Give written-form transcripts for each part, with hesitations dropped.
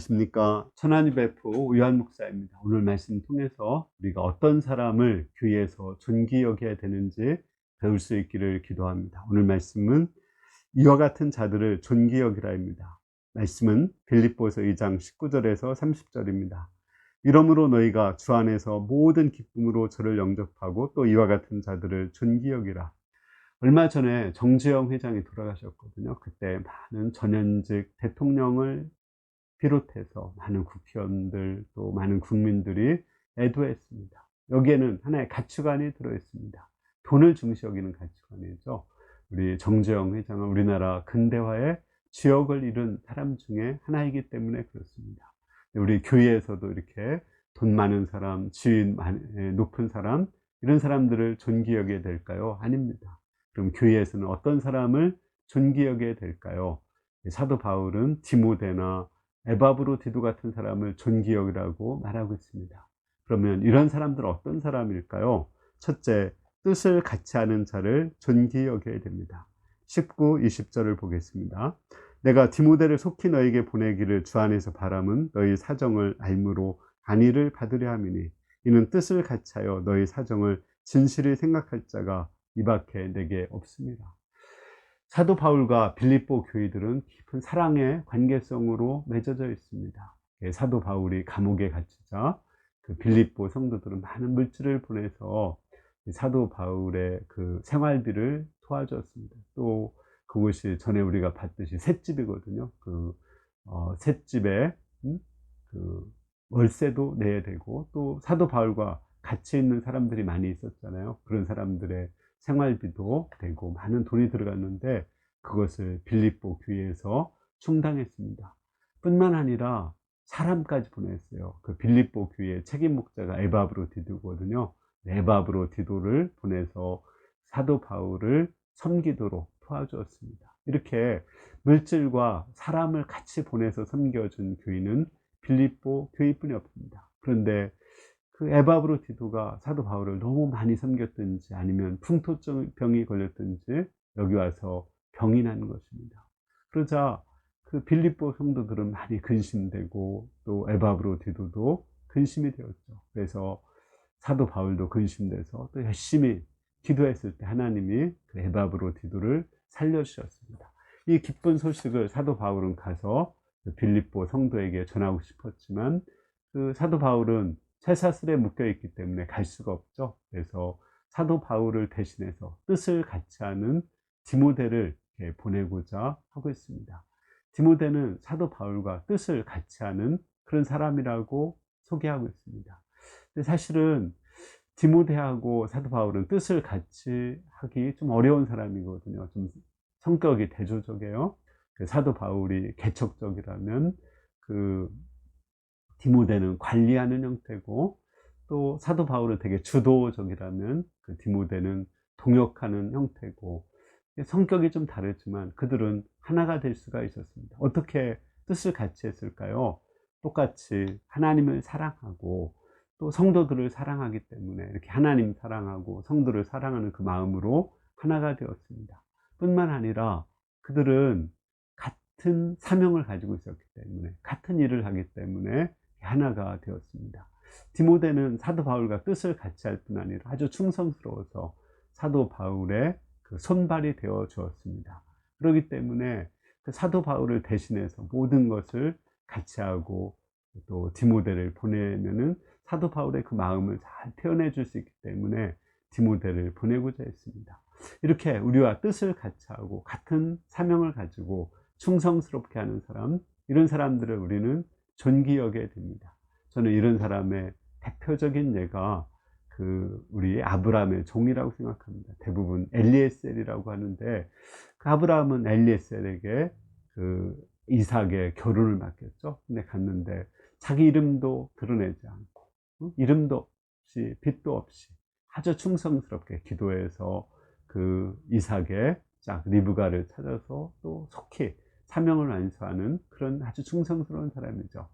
안녕하십니까. 천안위 배포 유한 목사입니다. 오늘 말씀 통해서 우리가 어떤 사람을 교회에서 존귀 여겨야 되는지 배울 수 있기를 기도합니다. 오늘 말씀은 이와 같은 자들을 존귀 여기라입니다. 말씀은 빌립보서 2장 19절에서 30절입니다. 이러므로 너희가 주 안에서 모든 기쁨으로 저를 영접하고 또 이와 같은 자들을 존귀 여기라. 얼마 전에 정주영 회장이 돌아가셨거든요. 그때 많은 전현직 대통령을 비롯해서 많은 국회의원들 또 많은 국민들이 애도했습니다. 여기에는 하나의 가치관이 들어있습니다. 돈을 중시 여기는 가치관이죠. 우리 정주영 회장은 우리나라 근대화의 주역을 이룬 사람 중에 하나이기 때문에 그렇습니다. 우리 교회에서도 이렇게 돈 많은 사람, 지위 높은 사람, 이런 사람들을 존귀 여겨야 될까요? 아닙니다. 그럼 교회에서는 어떤 사람을 존귀 여겨야 될까요? 사도 바울은 디모데나 에바브로디도 같은 사람을 존귀 여기라고 말하고 있습니다. 그러면 이런 사람들은 어떤 사람일까요? 첫째, 뜻을 같이 하는 자를 존귀 여겨야 됩니다. 19, 20절을 보겠습니다. 내가 디모데를 속히 너에게 보내기를 주 안에서 바람은 너희 사정을 알므로 안위를 받으려 함이니 이는 뜻을 같이 하여 너희 사정을 진실히 생각할 자가 이 밖에 내게 없습니다. 사도 바울과 빌립보 교회들은 깊은 사랑의 관계성으로 맺어져 있습니다. 사도 바울이 감옥에 갇히자 그 빌립보 성도들은 많은 물질을 보내서 사도 바울의 그 생활비를 도와줬습니다. 또 그곳이 전에 우리가 봤듯이 셋집이거든요. 셋집에 그 월세도 내야 되고 또 사도 바울과 같이 있는 사람들이 많이 있었잖아요. 그런 사람들의 생활비도 되고 많은 돈이 들어갔는데 그것을 빌립보 교회에서 충당했습니다. 뿐만 아니라 사람까지 보냈어요. 그 빌립보 교회의 책임 목자가 에바브로디도거든요. 에바브로디도를 보내서 사도 바울을 섬기도록 도와주었습니다. 이렇게 물질과 사람을 같이 보내서 섬겨준 교회는 빌립보 교회뿐이 없습니다. 그런데 그 에바브로디도가 사도 바울을 너무 많이 섬겼든지 아니면 풍토병이 걸렸든지 여기 와서 병이 난 것입니다. 그러자 그 빌립보 성도들은 많이 근심되고 또 에바브로디도도 근심이 되었죠. 그래서 사도 바울도 근심돼서 또 열심히 기도했을 때 하나님이 그 에바브로디도를 살려주셨습니다. 이 기쁜 소식을 사도 바울은 가서 빌립보 성도에게 전하고 싶었지만 그 사도 바울은 쇠사슬에 묶여 있기 때문에 갈 수가 없죠. 그래서 사도 바울을 대신해서 뜻을 같이 하는 디모데를 보내고자 하고 있습니다. 디모데는 사도 바울과 뜻을 같이 하는 그런 사람이라고 소개하고 있습니다. 근데 사실은 디모데하고 사도 바울은 뜻을 같이 하기 좀 어려운 사람이거든요. 좀 성격이 대조적이에요. 사도 바울이 개척적이라면 그 디모데는 관리하는 형태고 또 사도 바울은 되게 주도적이라면 그 디모데는 동역하는 형태고 성격이 좀 다르지만 그들은 하나가 될 수가 있었습니다. 어떻게 뜻을 같이 했을까요? 똑같이 하나님을 사랑하고 또 성도들을 사랑하기 때문에 이렇게 하나님 사랑하고 성도를 사랑하는 그 마음으로 하나가 되었습니다. 뿐만 아니라 그들은 같은 사명을 가지고 있었기 때문에 같은 일을 하기 때문에 하나가 되었습니다. 디모데는 사도 바울과 뜻을 같이 할 뿐 아니라 아주 충성스러워서 사도 바울의 그 손발이 되어 주었습니다. 그렇기 때문에 그 사도 바울을 대신해서 모든 것을 같이 하고 또 디모데를 보내면은 사도 바울의 그 마음을 잘 표현해 줄 수 있기 때문에 디모데를 보내고자 했습니다. 이렇게 우리와 뜻을 같이 하고 같은 사명을 가지고 충성스럽게 하는 사람, 이런 사람들을 우리는 존귀 여겨야 됩니다. 저는 이런 사람의 대표적인 예가 그 우리 아브라함의 종이라고 생각합니다. 대부분 엘리에셀이라고 하는데 그 아브라함은 엘리에셀에게 그 이삭의 결혼을 맡겼죠. 근데 갔는데 자기 이름도 드러내지 않고 이름도 없이 빚도 없이 아주 충성스럽게 기도해서 그 이삭의 짝 리브가를 찾아서 또 속히 사명을 완수하는 그런 아주 충성스러운 사람이죠.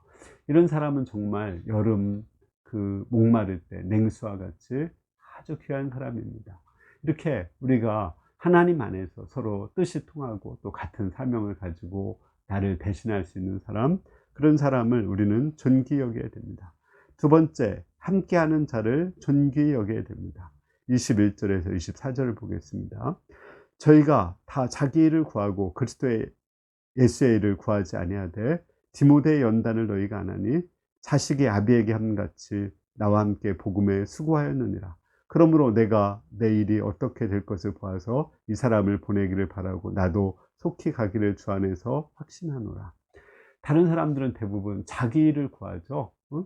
이런 사람은 정말 여름 그 목마를 때 냉수와 같이 아주 귀한 사람입니다. 이렇게 우리가 하나님 안에서 서로 뜻이 통하고 또 같은 사명을 가지고 나를 대신할 수 있는 사람, 그런 사람을 우리는 존귀 여겨야 됩니다. 두 번째, 함께하는 자를 존귀 여겨야 됩니다. 21절에서 24절을 보겠습니다. 저희가 다 자기 일을 구하고 그리스도의 예수의 일을 구하지 아니하되 디모데의 연단을 너희가 안하니 자식이 아비에게 함같이 나와 함께 복음에 수고하였느니라. 그러므로 내가 내 일이 어떻게 될 것을 보아서 이 사람을 보내기를 바라고 나도 속히 가기를 주 안에서 확신하노라. 다른 사람들은 대부분 자기 일을 구하죠. 응?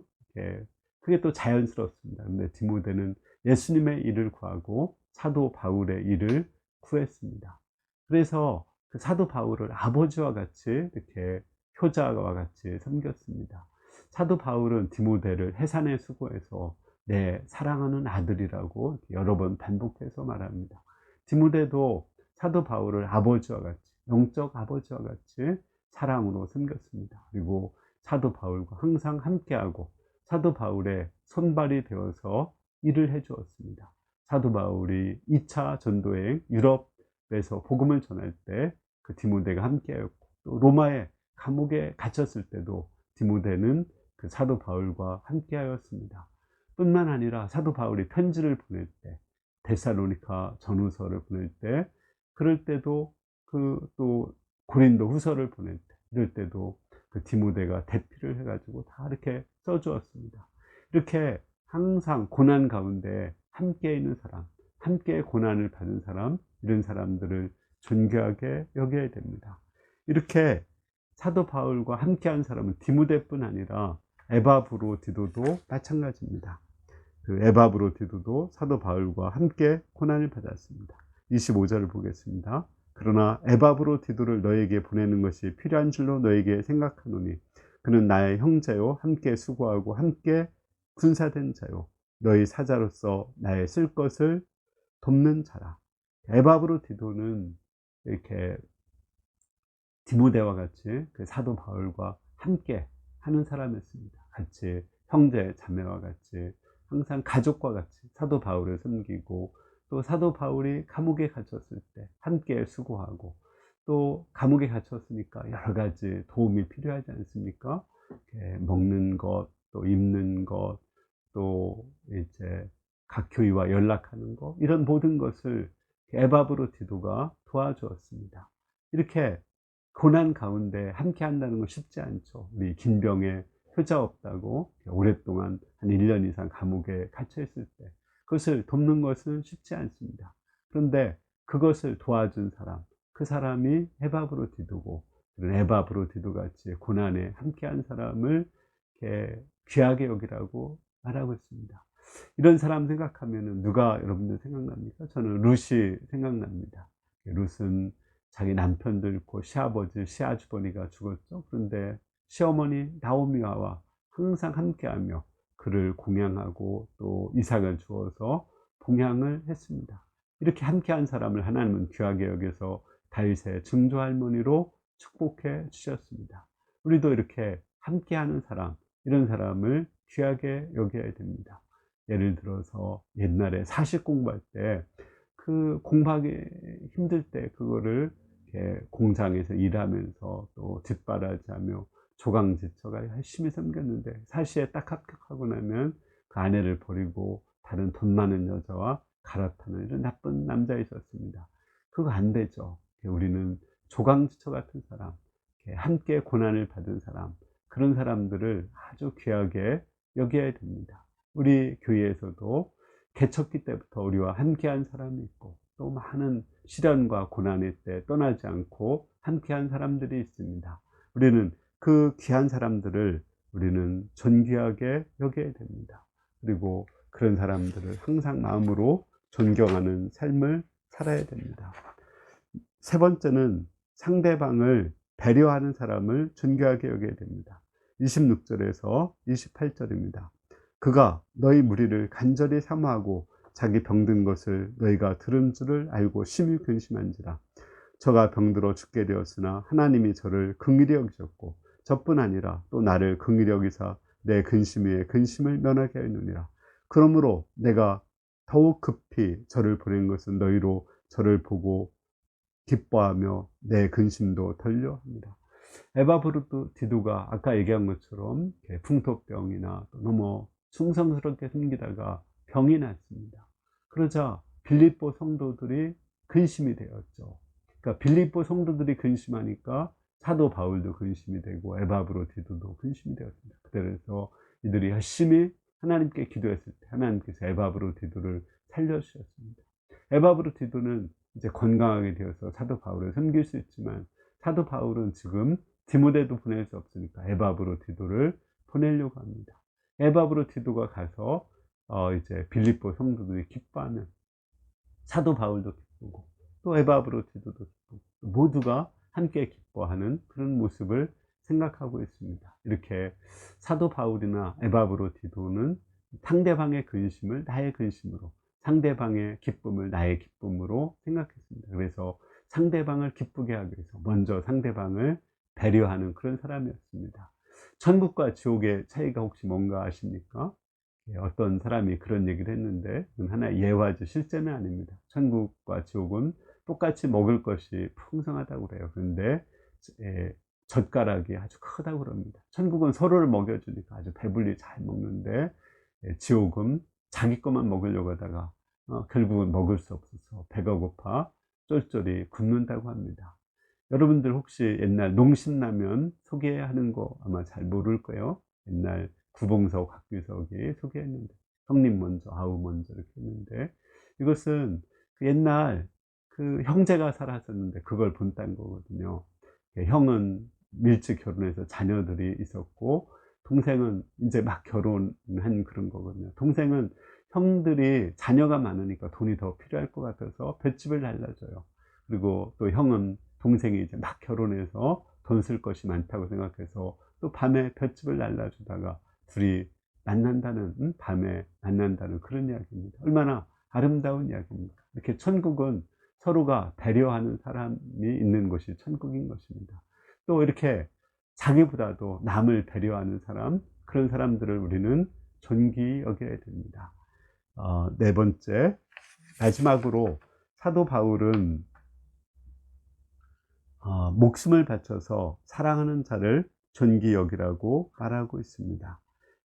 그게 또 자연스럽습니다. 근데 디모데는 예수님의 일을 구하고 사도 바울의 일을 구했습니다. 그래서 그 사도 바울을 아버지와 같이 이렇게 효자와 같이 섬겼습니다. 사도 바울은 디모데를 해산의 수고에서 내 사랑하는 아들이라고 여러 번 반복해서 말합니다. 디모데도 사도 바울을 아버지와 같이, 영적 아버지와 같이 사랑으로 섬겼습니다. 그리고 사도 바울과 항상 함께하고 사도 바울의 손발이 되어서 일을 해 주었습니다. 사도 바울이 2차 전도여행 유럽에서 복음을 전할 때 그 디모데가 함께하였고, 또 로마의 감옥에 갇혔을 때도 디모데는 그 사도 바울과 함께하였습니다. 뿐만 아니라 사도 바울이 편지를 보낼 때, 데살로니가 전후서를 보낼 때, 그럴 때도 또 고린도 후서를 보낼 때, 이럴 때도 그 디모데가 대피를 해가지고 다 이렇게 써주었습니다. 이렇게 항상 고난 가운데 함께 있는 사람, 함께 고난을 받은 사람, 이런 사람들을 존귀하게 여겨야 됩니다. 이렇게 사도 바울과 함께한 사람은 디모데뿐 아니라 에바브로디도도 마찬가지입니다. 그 에바브로디도도 사도 바울과 함께 고난을 받았습니다. 25절을 보겠습니다. 그러나 에바브로디도를 너에게 보내는 것이 필요한 줄로 너에게 생각하노니 그는 나의 형제요 함께 수고하고 함께 군사된 자요 너희 사자로서 나의 쓸 것을 돕는 자라. 에바브로디도는 이렇게 디모데와 같이 그 사도 바울과 함께 하는 사람이었습니다. 같이 형제 자매와 같이 항상 가족과 같이 사도 바울을 섬기고, 또 사도 바울이 감옥에 갇혔을 때 함께 수고하고, 또 감옥에 갇혔으니까 여러 가지 도움이 필요하지 않습니까? 먹는 것, 또 입는 것, 또 이제 각 교회와 연락하는 것, 이런 모든 것을 에바브로디도가 도와주었습니다. 이렇게 고난 가운데 함께 한다는 건 쉽지 않죠. 우리 김병에 효자 없다고 오랫동안 한 1년 이상 감옥에 갇혀 있을 때 그것을 돕는 것은 쉽지 않습니다. 그런데 그것을 도와준 사람, 그 사람이 에바브로디도고, 그런 에바브로디도 같이 고난에 함께한 사람을 이렇게 귀하게 여기라고 말하고 있습니다. 이런 사람 생각하면 누가 여러분들 생각납니까? 저는 룻이 생각납니다. 룻은 자기 남편도 잃고 시아버지, 시아주버니가 죽었죠. 그런데 시어머니 나오미와 항상 함께하며 그를 공양하고 또 이삭을 주어서 봉양을 했습니다. 이렇게 함께한 사람을 하나님은 귀하게 여겨서 다윗의 증조 할머니로 축복해 주셨습니다. 우리도 이렇게 함께하는 사람, 이런 사람을 귀하게 여겨야 됩니다. 예를 들어서 옛날에 사식 공부할 때 그 공부하기 힘들 때 그거를 이렇게 공장에서 일하면서 또 뒷바라지하며 조강지처가 열심히 섬겼는데 사시에 딱 합격하고 나면 그 아내를 버리고 다른 돈 많은 여자와 갈아타는 이런 나쁜 남자 있었습니다. 그거 안 되죠. 우리는 조강지처 같은 사람, 함께 고난을 받은 사람, 그런 사람들을 아주 귀하게 여겨야 됩니다. 우리 교회에서도 개척기 때부터 우리와 함께한 사람이 있고, 또 많은 시련과 고난의 때 떠나지 않고 함께한 사람들이 있습니다. 우리는 그 귀한 사람들을 우리는 존귀하게 여겨야 됩니다. 그리고 그런 사람들을 항상 마음으로 존경하는 삶을 살아야 됩니다. 세 번째는 상대방을 배려하는 사람을 존귀하게 여겨야 됩니다. 26절에서 28절입니다. 그가 너희 무리를 간절히 사모하고 자기 병든 것을 너희가 들은 줄을 알고 심히 근심한지라. 저가 병들어 죽게 되었으나 하나님이 저를 긍휼히 여기셨고 저뿐 아니라 또 나를 긍휼히 여기사 내 근심 위에 근심을 면하게 하였느니라. 그러므로 내가 더욱 급히 저를 보낸 것은 너희로 저를 보고 기뻐하며 내 근심도 덜려 합니다. 에바브로디도가 아까 얘기한 것처럼 이렇게 풍토병이나 또 너무 충성스럽게 섬기다가 병이 났습니다. 그러자 빌립보 성도들이 근심이 되었죠. 그러니까 빌립보 성도들이 근심하니까 사도 바울도 근심이 되고 에바브로디도도 근심이 되었습니다. 그래서 이들이 열심히 하나님께 기도했을 때 하나님께서 에바브로디도를 살려주셨습니다. 에바브로디도는 이제 건강하게 되어서 사도 바울을 섬길 수 있지만 사도 바울은 지금 디모데도 보낼 수 없으니까 에바브로디도를 보내려고 합니다. 에바브로디도가 가서 이제 빌립보 성도들이 기뻐하면 사도 바울도 기쁘고 또 에바브로디도도 기쁘고 모두가 함께 기뻐하는 그런 모습을 생각하고 있습니다. 이렇게 사도 바울이나 에바브로디도는 상대방의 근심을 나의 근심으로, 상대방의 기쁨을 나의 기쁨으로 생각했습니다. 그래서 상대방을 기쁘게 하기 위해서 먼저 상대방을 배려하는 그런 사람이었습니다. 천국과 지옥의 차이가 혹시 뭔가 아십니까? 어떤 사람이 그런 얘기를 했는데 그건 하나의 예화죠. 실제는 아닙니다. 천국과 지옥은 똑같이 먹을 것이 풍성하다고 그래요. 그런데 젓가락이 아주 크다고 그럽니다. 천국은 서로를 먹여주니까 아주 배불리 잘 먹는데 지옥은 자기 것만 먹으려고 하다가 결국은 먹을 수 없어서 배가 고파 쫄쫄이 굶는다고 합니다. 여러분들 혹시 옛날 농심라면 소개하는 거 아마 잘 모를 거예요. 옛날 구봉석, 곽규석이 소개했는데 형님 먼저, 아우 먼저 이렇게 했는데 이것은 그 옛날 그 형제가 살았었는데 그걸 본딴 거거든요. 형은 일찍 결혼해서 자녀들이 있었고 동생은 이제 막 결혼한 그런 거거든요. 동생은 형들이 자녀가 많으니까 돈이 더 필요할 것 같아서 볏집을 날라줘요. 그리고 또 형은 동생이 이제 막 결혼해서 돈 쓸 것이 많다고 생각해서 또 밤에 볏집을 날라주다가 둘이 만난다는, 밤에 만난다는 그런 이야기입니다. 얼마나 아름다운 이야기입니까? 이렇게 천국은 서로가 배려하는 사람이 있는 곳이 천국인 것입니다. 또 이렇게 자기보다도 남을 배려하는 사람, 그런 사람들을 우리는 존귀 여겨야 됩니다. 네 번째, 마지막으로 사도 바울은 목숨을 바쳐서 사랑하는 자를 존귀 여기라고 말하고 있습니다.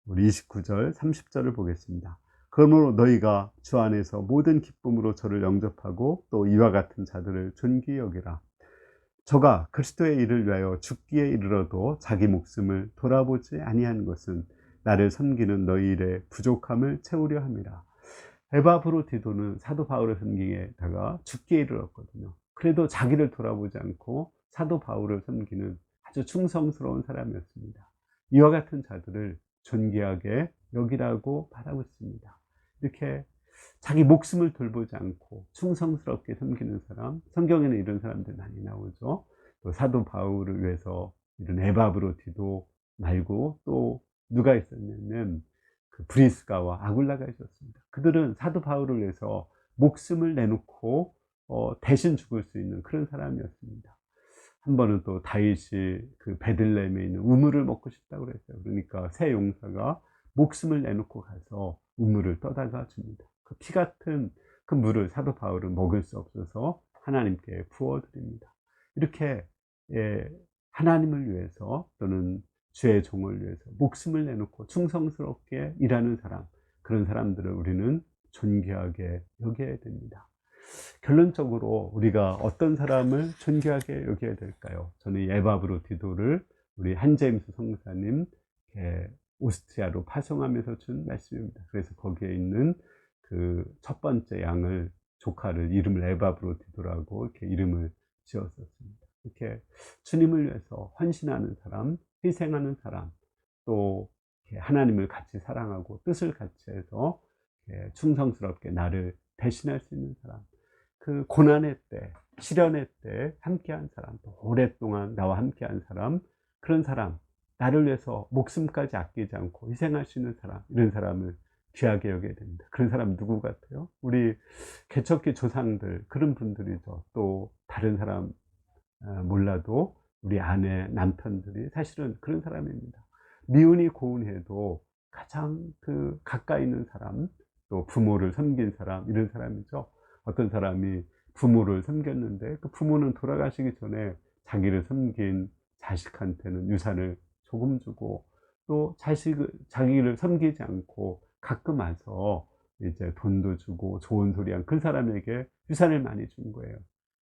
우리 29절, 30절을 보겠습니다. 그러므로 너희가 주 안에서 모든 기쁨으로 저를 영접하고 또 이와 같은 자들을 존귀 여기라. 저가 그리스도의 일을 위하여 죽기에 이르러도 자기 목숨을 돌아보지 아니한 것은 나를 섬기는 너희 일의 부족함을 채우려 함이라. 에바브로디도는 사도 바울을 섬기다가 죽기에 이르렀거든요. 그래도 자기를 돌아보지 않고 사도 바울을 섬기는 아주 충성스러운 사람이었습니다. 이와 같은 자들을 존귀하게 여기라고 말하고 있습니다. 이렇게 자기 목숨을 돌보지 않고 충성스럽게 섬기는 사람, 성경에는 이런 사람들 많이 나오죠. 또 사도 바울을 위해서 이런 에바브로디도 말고 또 누가 있었냐면 그 브리스가와 아굴라가 있었습니다. 그들은 사도 바울을 위해서 목숨을 내놓고 대신 죽을 수 있는 그런 사람이었습니다. 한 번은 또 다윗이 그 베들레헴에 있는 우물을 먹고 싶다고 그랬어요. 그러니까 새 용사가 목숨을 내놓고 가서 우물을 떠다가 줍니다. 그 피 같은 그 물을 사도 바울은 먹을 수 없어서 하나님께 부어드립니다. 이렇게 하나님을 위해서 또는 주의 종을 위해서 목숨을 내놓고 충성스럽게 일하는 사람, 그런 사람들을 우리는 존귀하게 여겨야 됩니다. 결론적으로 우리가 어떤 사람을 존귀하게 여겨야 될까요? 저는 에바브로디도를 우리 한제임스 성사님 오스트리아로 파송하면서 준 말씀입니다. 그래서 거기에 있는 그 첫 번째 양을, 조카를 이름을 에바브로디도라고 이렇게 이름을 지었었습니다. 이렇게 주님을 위해서 헌신하는 사람, 희생하는 사람, 또 하나님을 같이 사랑하고 뜻을 같이 해서 충성스럽게 나를 대신할 수 있는 사람, 그 고난의 때, 시련의 때 함께한 사람, 또 오랫동안 나와 함께한 사람, 그런 사람, 나를 위해서 목숨까지 아끼지 않고 희생할 수 있는 사람, 이런 사람을 귀하게 여겨야 됩니다. 그런 사람 누구 같아요? 우리 개척기 조상들, 그런 분들이죠. 또 다른 사람 몰라도 우리 아내, 남편들이 사실은 그런 사람입니다. 미운이 고운해도 가장 그 가까이 있는 사람, 또 부모를 섬긴 사람, 이런 사람이죠. 어떤 사람이 부모를 섬겼는데 그 부모는 돌아가시기 전에 자기를 섬긴 자식한테는 유산을 조금 주고, 또 자기를 섬기지 않고 가끔 와서 이제 돈도 주고 좋은 소리 한 큰 사람에게 유산을 많이 준 거예요.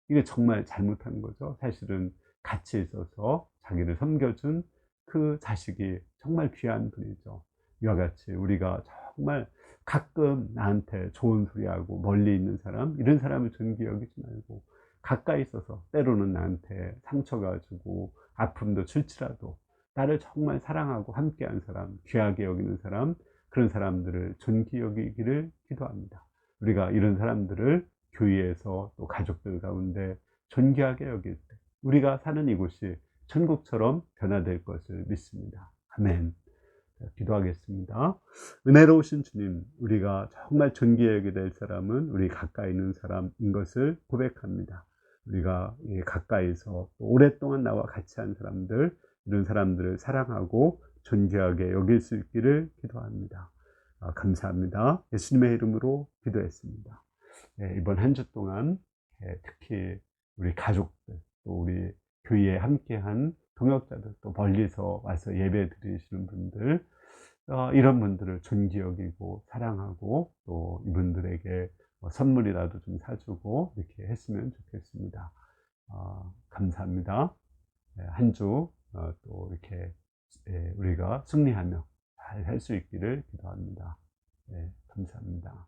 이게 정말 잘못한 거죠. 사실은 같이 있어서 자기를 섬겨준 그 자식이 정말 귀한 분이죠. 이와 같이 우리가 정말 가끔 나한테 좋은 소리하고 멀리 있는 사람, 이런 사람을 존귀 여기지 말고 가까이 있어서 때로는 나한테 상처가 주고 아픔도 줄지라도 나를 정말 사랑하고 함께한 사람, 귀하게 여기는 사람, 그런 사람들을 존귀 여기기를 기도합니다. 우리가 이런 사람들을 교회에서 또 가족들 가운데 존귀하게 여길 때 우리가 사는 이곳이 천국처럼 변화될 것을 믿습니다. 아멘. 기도하겠습니다. 은혜로우신 주님, 우리가 정말 존귀히 여겨야 될 사람은 우리 가까이 있는 사람인 것을 고백합니다. 우리가 가까이서 오랫동안 나와 같이 한 사람들, 이런 사람들을 사랑하고 존귀하게 여길 수 있기를 기도합니다. 감사합니다. 예수님의 이름으로 기도했습니다. 이번 한 주 동안 특히 우리 가족들, 또 우리 교회에 함께한 동역자들, 또 멀리서 와서 예배 드리시는 분들, 이런 분들을 존귀 여기고 사랑하고 또 이분들에게 선물이라도 좀 사주고 이렇게 했으면 좋겠습니다. 감사합니다. 한 주 또 이렇게 우리가 승리하며 잘 할 수 있기를 기도합니다. 감사합니다.